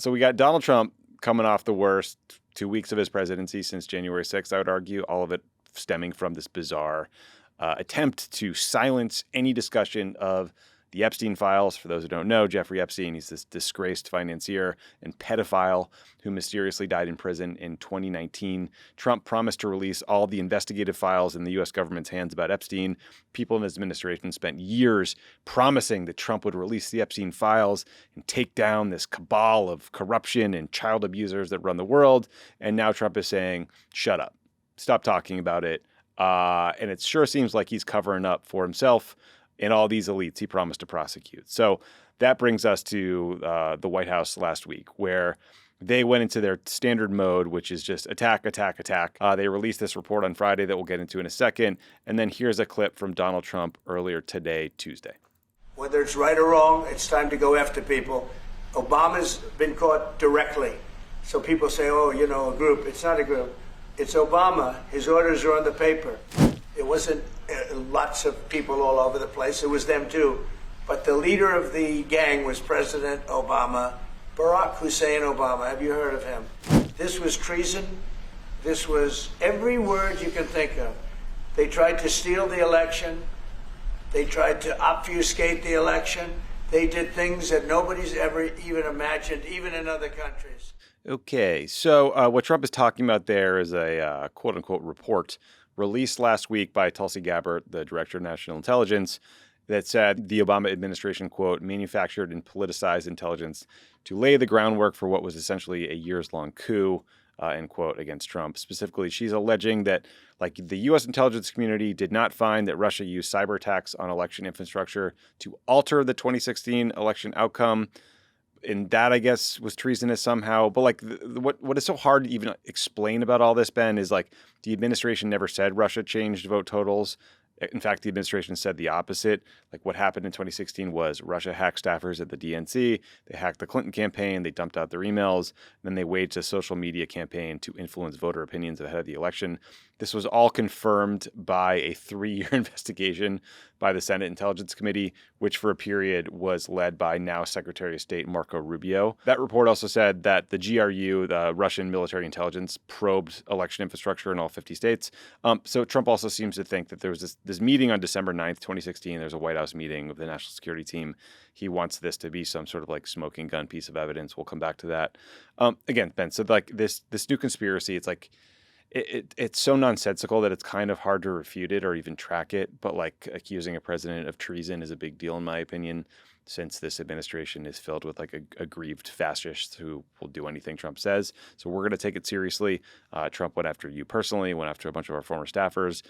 So we got Donald Trump coming off the worst 2 weeks of his presidency since January 6th, I would argue, all of it stemming from this bizarre attempt to silence any discussion of the Epstein files. For those who don't know, Jeffrey Epstein, he's this disgraced financier and pedophile who mysteriously died in prison in 2019. Trump promised to release all the investigative files in the U.S. government's hands about Epstein. People in his administration spent years promising that Trump would release the Epstein files and take down this cabal of corruption and child abusers that run the world. And now Trump is saying, shut up, stop talking about it. And it sure seems like he's covering up for himself and all these elites he promised to prosecute. So that brings us to the White House last week, where they went into their standard mode, which is just attack, attack, attack. They released this report on Friday that we'll get into in a second. And then here's a clip from Donald Trump earlier today, Tuesday. Whether it's right or wrong, it's time to go after people. Obama's been caught directly. So people say, oh, you know, a group. It's not a group. It's Obama. His orders are on the paper. It wasn't lots of people all over the place. It was them too. But the leader of the gang was President Obama, Barack Hussein Obama. Have you heard of him? This was treason. This was every word you can think of. They tried to steal the election. They tried to obfuscate the election. They did things that nobody's ever even imagined, even in other countries. Okay, so what Trump is talking about there is a quote-unquote report released last week by Tulsi Gabbard, the director of national intelligence, that said the Obama administration, quote, manufactured and politicized intelligence to lay the groundwork for what was essentially a years-long coup, end quote, against Trump. Specifically, she's alleging that, like, the U.S. intelligence community did not find that Russia used cyber attacks on election infrastructure to alter the 2016 election outcome. And that, I guess, was treasonous somehow. But like, what is so hard to even explain about all this, Ben, is like the administration never said Russia changed vote totals. In fact, the administration said the opposite. Like, what happened in 2016 was Russia hacked staffers at the DNC. They hacked the Clinton campaign. They dumped out their emails. Then they waged a social media campaign to influence voter opinions ahead of the election. This was all confirmed by a 3-year investigation by the Senate Intelligence Committee, which for a period was led by now Secretary of State Marco Rubio. That report also said that the GRU, the Russian military intelligence, probed election infrastructure in all 50 states. So Trump also seems to think that there was this meeting on December 9th, 2016. There's a White House meeting with the national security team. He wants this to be some sort of like smoking gun piece of evidence. We'll come back to that. Again, Ben, so like this new conspiracy, it's like, it's so nonsensical that it's kind of hard to refute it or even track it. But like accusing a president of treason is a big deal, in my opinion, since this administration is filled with like aggrieved fascists who will do anything Trump says. So we're going to take it seriously. Trump went after you personally, went after a bunch of our former staffers.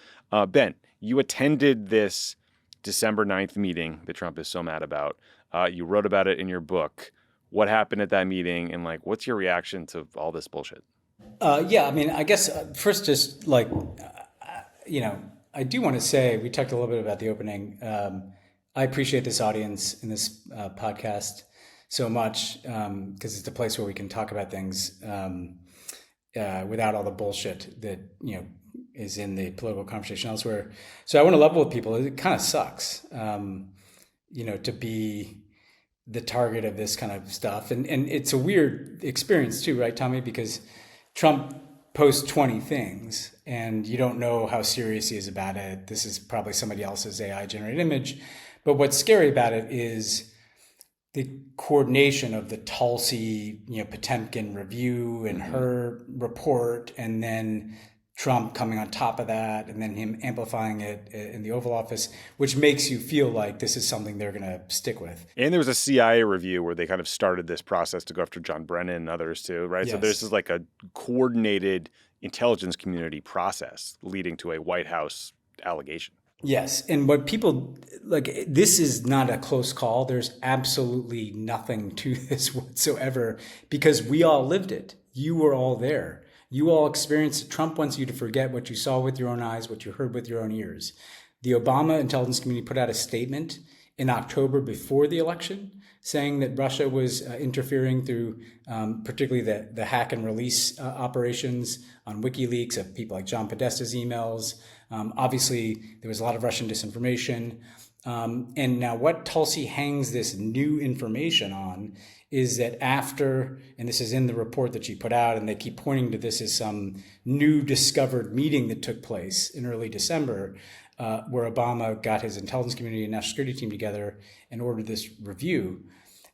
Ben, you attended this December 9th meeting that Trump is so mad about. You wrote about it in your book. What happened at that meeting? And like, what's your reaction to all this bullshit? Yeah, I mean, I guess first, just like, I do want to say, we talked a little bit about the opening. I appreciate this audience in this podcast so much because it's a place where we can talk about things without all the bullshit that, is in the political conversation elsewhere. So I want to level with people. It kind of sucks, to be the target of this kind of stuff. And it's a weird experience too, right, Tommy? Because Trump posts 20 things and you don't know how serious he is about it. This is probably somebody else's AI generated image. But what's scary about it is the coordination of the Tulsi, Potemkin review and her report, and then Trump coming on top of that, and then him amplifying it in the Oval Office, which makes you feel like this is something they're going to stick with. And there was a CIA review where they kind of started this process to go after John Brennan and others too, right? Yes. So this is like a coordinated intelligence community process leading to a White House allegation. Yes. And what people like, this is not a close call. There's absolutely nothing to this whatsoever because we all lived it. You were all there. You all experienced it. Trump wants you to forget what you saw with your own eyes, what you heard with your own ears. The Obama intelligence community put out a statement in October before the election saying that Russia was interfering through particularly the hack and release operations on WikiLeaks of people like John Podesta's emails. Obviously, there was a lot of Russian disinformation. And now what Tulsi hangs this new information on is that after, and this is in the report that she put out, and they keep pointing to this as some new discovered meeting that took place in early December, where Obama got his intelligence community and national security team together and ordered this review.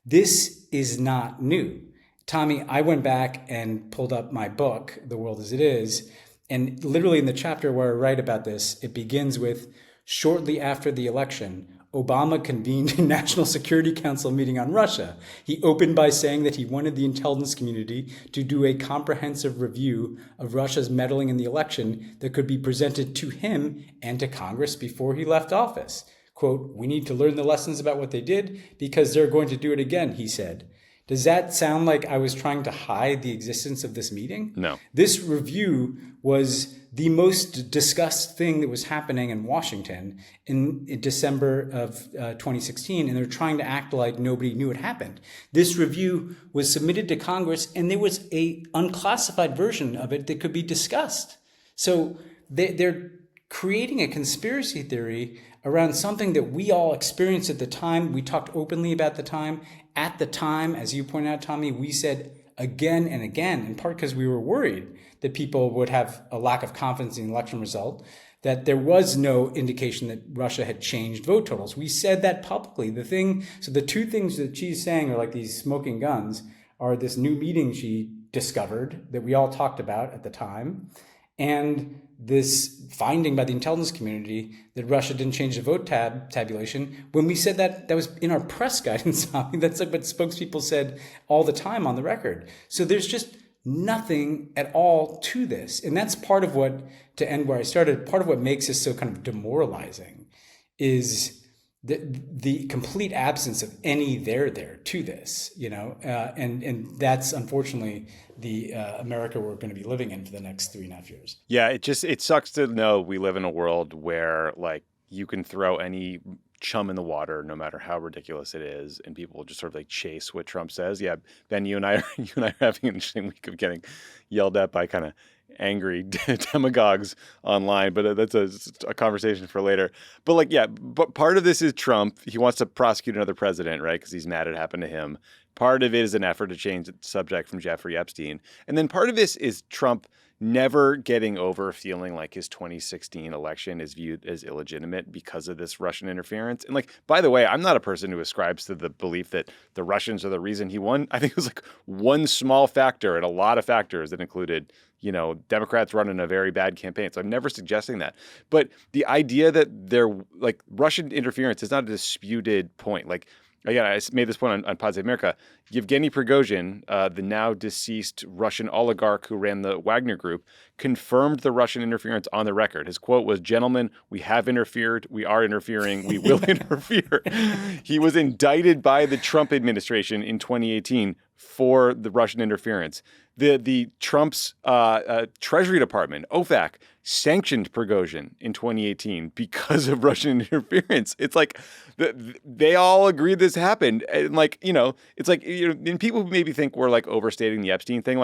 This is not new. Tommy, I went back and pulled up my book, The World as It Is, and literally in the chapter where I write about this, it begins with, shortly after the election, Obama convened a National Security Council meeting on Russia. He opened by saying that he wanted the intelligence community to do a comprehensive review of Russia's meddling in the election that could be presented to him and to Congress before he left office. Quote, "We need to learn the lessons about what they did because they're going to do it again," he said. Does that sound like I was trying to hide the existence of this meeting? No. This review was the most discussed thing that was happening in Washington in December of 2016, and they're trying to act like nobody knew it happened. This review was submitted to Congress, and there was a unclassified version of it that could be discussed. So they're creating a conspiracy theory around something that we all experienced at the time. We talked openly about the time. At the time, as you pointed out, Tommy, we said again and again, in part because we were worried that people would have a lack of confidence in the election result, that there was no indication that Russia had changed vote totals. We said that publicly. So the two things that she's saying are like these smoking guns are this new meeting she discovered that we all talked about at the time, and this finding by the intelligence community that Russia didn't change the vote tabulation. When we said that, that was in our press guidance. I mean, that's like what spokespeople said all the time on the record. So there's just nothing at all to this. And that's part of what, to end where I started, part of what makes this so kind of demoralizing is the complete absence of any there to this, and that's unfortunately the America we're going to be living in for the next 3.5 years. Yeah, it sucks to know we live in a world where like you can throw any chum in the water, no matter how ridiculous it is, and people will just sort of like chase what Trump says. Yeah, Ben, you and I are having an interesting week of getting yelled at by kind of angry demagogues online, but that's a conversation for later. But but part of this is Trump. He wants to prosecute another president, right? Because he's mad it happened to him. Part of it is an effort to change the subject from Jeffrey Epstein. And then part of this is Trump never getting over feeling like his 2016 election is viewed as illegitimate because of this Russian interference. And by the way, I'm not a person who ascribes to the belief that the Russians are the reason he won. I think it was one small factor and a lot of factors that included, Democrats running a very bad campaign. So I'm never suggesting that. But the idea that Russian interference is not a disputed point. Again, I made this point on Pod Save America. Yevgeny Prigozhin, the now deceased Russian oligarch who ran the Wagner Group, confirmed the Russian interference on the record. His quote was, "Gentlemen, we have interfered. We are interfering. We will interfere." He was indicted by the Trump administration in 2018 for the Russian interference. The Trump's Treasury Department, OFAC, sanctioned Prigozhin in 2018 because of Russian interference. It's like they all agreed this happened. And and people who maybe think we're overstating the Epstein thing,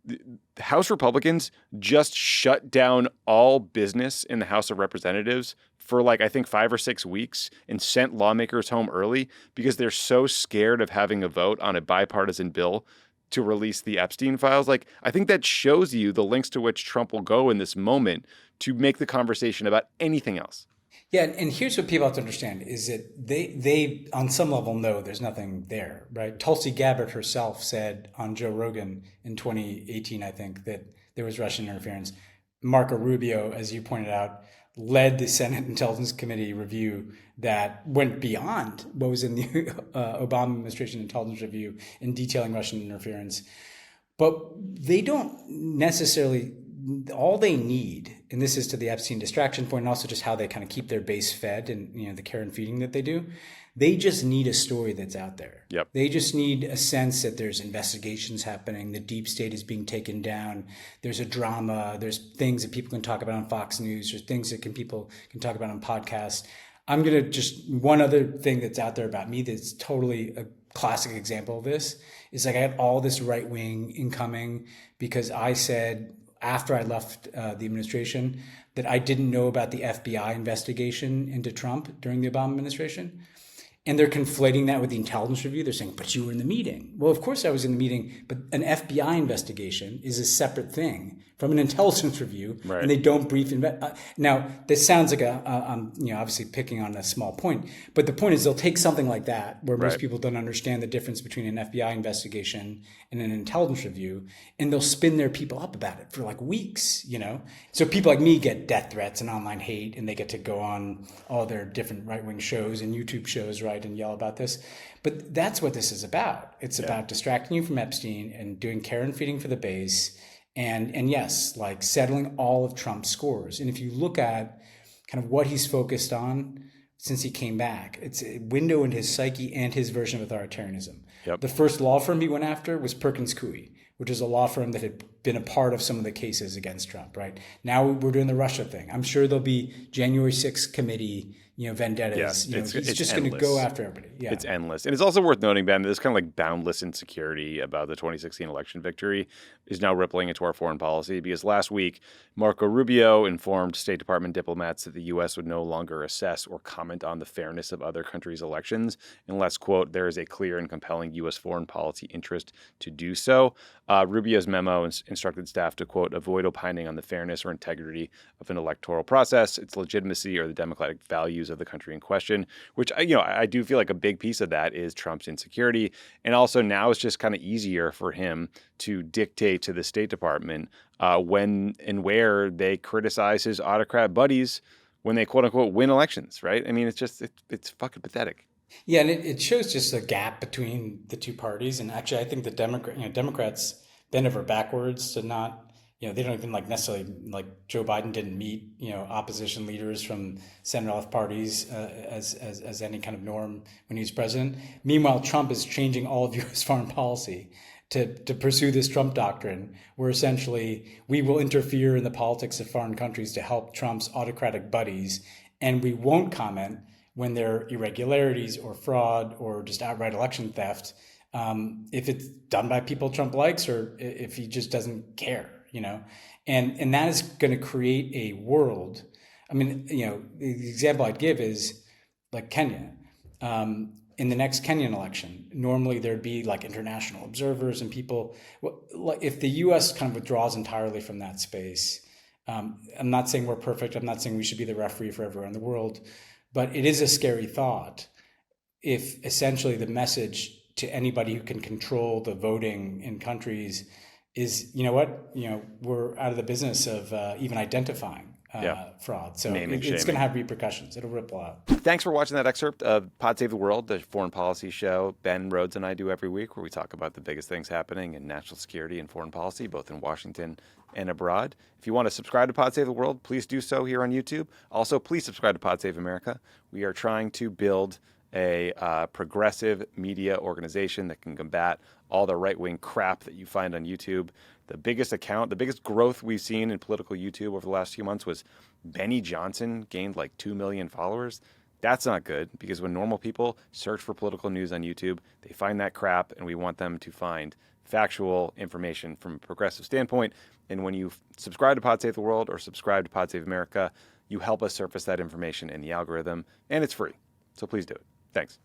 the House Republicans just shut down all business in the House of Representatives for I think 5 or 6 weeks and sent lawmakers home early because they're so scared of having a vote on a bipartisan bill to release the Epstein files. I think that shows you the lengths to which Trump will go in this moment to make the conversation about anything else. Yeah, and here's what people have to understand is that they on some level know there's nothing there, right? Tulsi Gabbard herself said on Joe Rogan in 2018, I think, that there was Russian interference. Marco Rubio, as you pointed out, led the Senate Intelligence Committee review that went beyond what was in the Obama administration intelligence review in detailing Russian interference. But they don't necessarily, all they need, and this is to the Epstein distraction point, and also just how they kind of keep their base fed and the care and feeding that they do, they just need a story that's out there. Yep. They just need a sense that there's investigations happening, the deep state is being taken down, there's a drama, there's things that people can talk about on Fox News, there's things that people can talk about on podcasts. I'm going to just, one other thing that's out there about me that's totally a classic example of this is I had all this right wing incoming because I said after I left the administration that I didn't know about the FBI investigation into Trump during the Obama administration. And they're conflating that with the intelligence review. They're saying, but you were in the meeting. Well, of course I was in the meeting, but an FBI investigation is a separate thing from an intelligence review, Right. and they don't brief. Now, this sounds like I'm obviously picking on a small point, but the point is they'll take something like that, where most Right. people don't understand the difference between an FBI investigation and an intelligence review, and they'll spin their people up about it for like weeks, So people like me get death threats and online hate, and they get to go on all their different right-wing shows and YouTube shows, right, and yell about this. But that's what this is about. It's about distracting you from Epstein and doing care and feeding for the base, and yes, like settling all of Trump's scores. And if you look at kind of what he's focused on since he came back, it's a window into his psyche and his version of authoritarianism. Yep. The first law firm he went after was Perkins Coie, which is a law firm that had been a part of some of the cases against Trump, right? Now we're doing the Russia thing. I'm sure there'll be January 6th committee, vendettas. He's just going to go after everybody. Yeah. It's endless. And it's also worth noting, Ben, that this kind of like boundless insecurity about the 2016 election victory is now rippling into our foreign policy, because last week, Marco Rubio informed State Department diplomats that the U.S. would no longer assess or comment on the fairness of other countries' elections unless, quote, there is a clear and compelling U.S. foreign policy interest to do so. Rubio's memo instructed staff to, quote, avoid opining on the fairness or integrity of an electoral process, its legitimacy, or the democratic values of the country in question, which, I do feel like a big piece of that is Trump's insecurity. And also now it's just kind of easier for him to dictate to the State Department when and where they criticize his autocrat buddies when they, quote unquote, win elections, right? I mean, it's fucking pathetic. Yeah, and it shows just a gap between the two parties. And actually, I think the Democrats bend over backwards to not, they don't even necessarily Joe Biden didn't meet, opposition leaders from center-left parties as any kind of norm when he was president. Meanwhile, Trump is changing all of U.S. foreign policy to pursue this Trump doctrine, where essentially we will interfere in the politics of foreign countries to help Trump's autocratic buddies, and we won't comment when there are irregularities or fraud or just outright election theft, if it's done by people Trump likes or if he just doesn't care, and that is going to create a world. I mean, the example I'd give is like Kenya. In the next Kenyan election, normally there'd be international observers and people. If the U.S. kind of withdraws entirely from that space, I'm not saying we're perfect. I'm not saying we should be the referee for everywhere in the world. But it is a scary thought if essentially the message to anybody who can control the voting in countries is, we're out of the business of even identifying fraud. So it's going to have repercussions. It'll ripple out. Thanks for watching that excerpt of Pod Save the World, the foreign policy show Ben Rhodes and I do every week, where we talk about the biggest things happening in national security and foreign policy, both in Washington and abroad. If you want to subscribe to Pod Save the World, please do so here on YouTube. Also, please subscribe to Pod Save America. We are trying to build a progressive media organization that can combat all the right-wing crap that you find on YouTube. The biggest growth we've seen in political YouTube over the last few months was Benny Johnson gained 2 million followers. That's not good, because when normal people search for political news on YouTube, they find that crap, and we want them to find factual information from a progressive standpoint. And when you subscribe to Pod Save the World or subscribe to Pod Save America, you help us surface that information in the algorithm, and it's free. So please do it. Thanks.